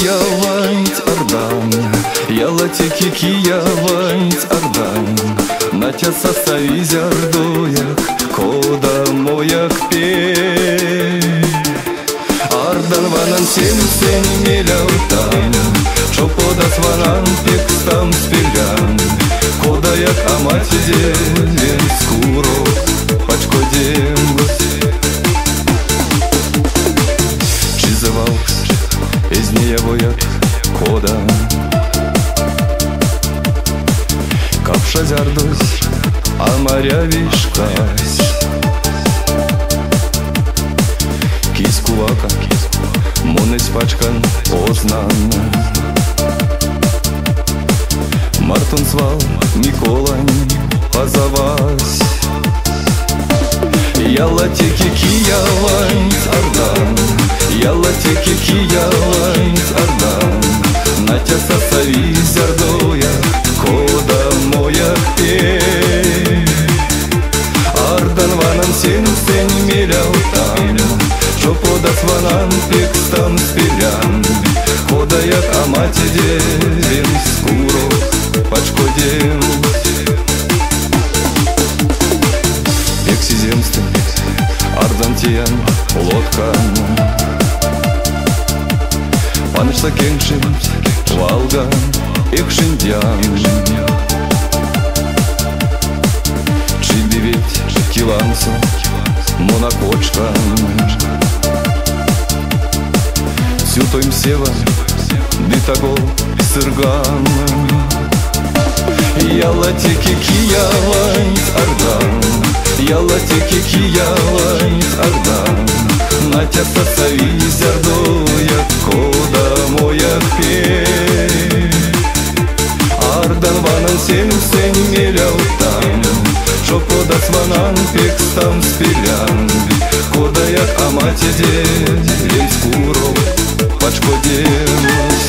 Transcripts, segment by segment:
киявать ардан, ялати киявать ардан, натя сасави зярдуяк, кода мояк пе. Ардан ванан сен меляутан, чоподас ванан пекстам спилян, кодаяк амати девен скуро, пачко демгус. Чизывалкс, из нея вояк кода, капша зярдусь, а моря вишкась. Кис кувака, мунес пачкан ознан. Мартон звал, Миколань позовась. Ялатеки киявать ардан, ялатеки киявать ардан, натя сасави зярдуя, кода моя пе. Ардан ванан сен меляутан, чоподас ванан пекстам спилян, кодаяк амати девен скуро, пачко дем. Пекси земсты, ардан тиян лодкан, панышта кеңшин валга экшиндян. Чибивет килансу монокочкан, сютоим сева битагол сырган. Ялатеки киявать ардан, ялатеки киявать ардан, натя сасави зярдуя, кода моя пе. Ардан ванан сен меляутан, чоподас ванан пекстам спилян, кодаяк амати девен скуро, пачко демус.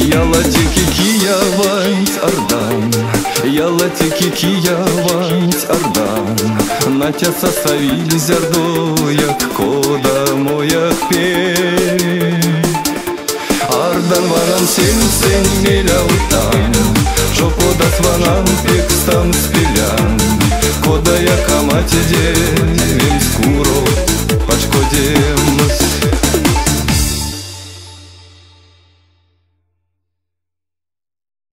Ялатеки киявать ардан, ялатеки киявать ардан, натя сасави зярдуяк, кода мояк пе. Ардан ванан сен меляутан, чоподас ванан пекстам спилян, кодаяк амати девен